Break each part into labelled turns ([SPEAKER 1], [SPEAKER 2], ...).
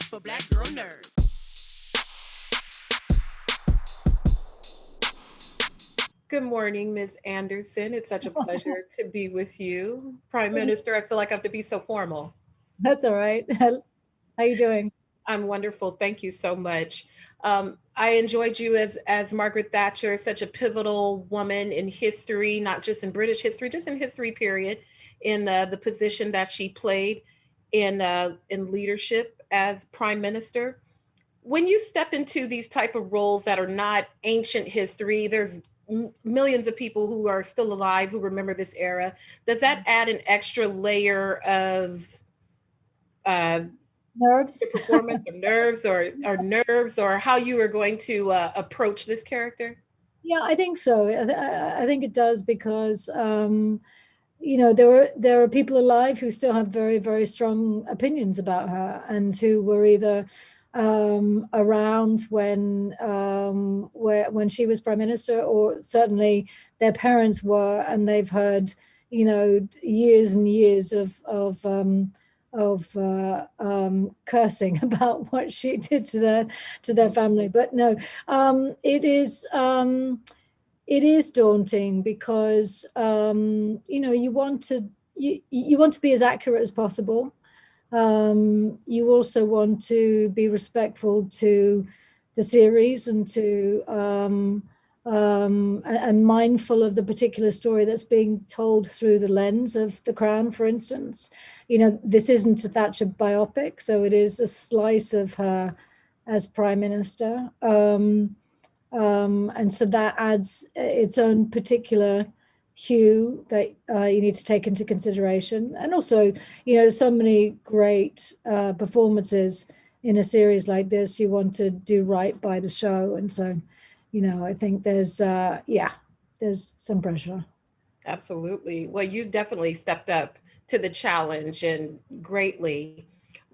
[SPEAKER 1] for Black girl nerds.
[SPEAKER 2] Good morning, Ms. Anderson. It's such a pleasure to be with you. Prime Minister, I feel like I have to be so formal.
[SPEAKER 3] That's all right. How you doing?
[SPEAKER 2] I'm wonderful. Thank you so much. I enjoyed you as Margaret Thatcher, such a pivotal woman in history, not just in British history, just in history, period, in the position that she played in leadership as Prime Minister. When you step into these type of roles that are not ancient history, there's millions of people who are still alive who remember this era. Does that add an extra layer of uh,
[SPEAKER 3] Nerves?
[SPEAKER 2] your performance or nerves or how you are going to approach this character?
[SPEAKER 3] Yeah, I think so. I think it does because there are people alive who still have very, very strong opinions about her and who were either around when she was prime minister, or certainly their parents were, and they've heard years and years of cursing about what she did to their family. But no, it is daunting because you want to be as accurate as possible. You also want to be respectful to the series and and mindful of the particular story that's being told through the lens of The Crown, for instance. This isn't a Thatcher biopic, so it is a slice of her as Prime Minister. And so that adds its own particular hue that you need to take into consideration. And also, so many great performances in a series like this, you want to do right by the show. And so, I think there's some pressure.
[SPEAKER 2] Absolutely. Well, you definitely stepped up to the challenge and greatly.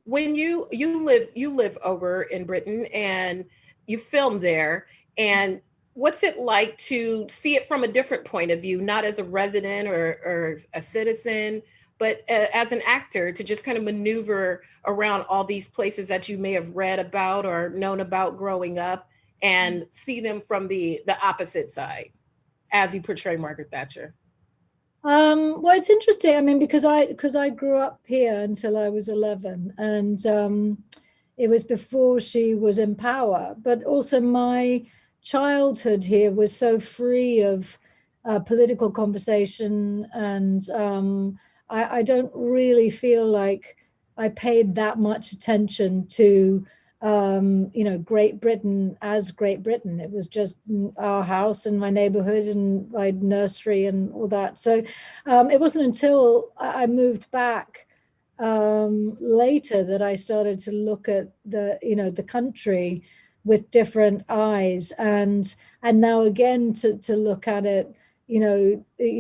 [SPEAKER 2] When you live over in Britain and you film there, and what's it like to see it from a different point of view, not as a resident or a citizen, but as an actor, to just kind of maneuver around all these places that you may have read about or known about growing up and see them from the opposite side as you portray Margaret Thatcher?
[SPEAKER 3] Well, it's interesting. I mean, because I grew up here until I was 11, and it was before she was in power. But also my childhood here was so free of political conversation, and I don't really feel like I paid that much attention to Great Britain as Great Britain. It was just our house and my neighborhood and my nursery and all that. So it wasn't until I moved back later that I started to look at the country with different eyes, and now again to look at it,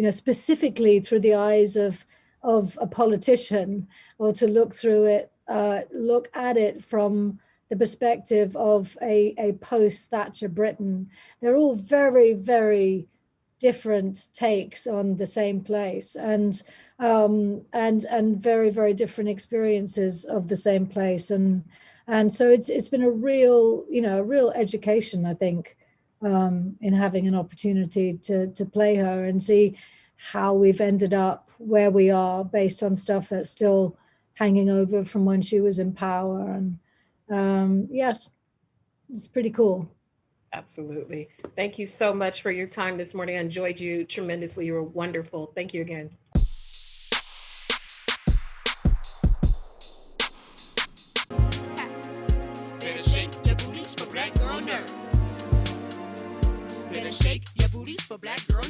[SPEAKER 3] specifically through the eyes of a politician, or to look at it from the perspective of a post-Thatcher Britain. They're all very, very different takes on the same place, and very, very different experiences of the same place. And so it's been a real education, I think, in having an opportunity to play her and see how we've ended up where we are based on stuff that's still hanging over from when she was in power. And yes, it's pretty cool.
[SPEAKER 2] Absolutely. Thank you so much for your time this morning. I enjoyed you tremendously. You were wonderful. Thank you again.
[SPEAKER 1] Better shake your booties for Black girl nerds. Better shake your booties for Black girl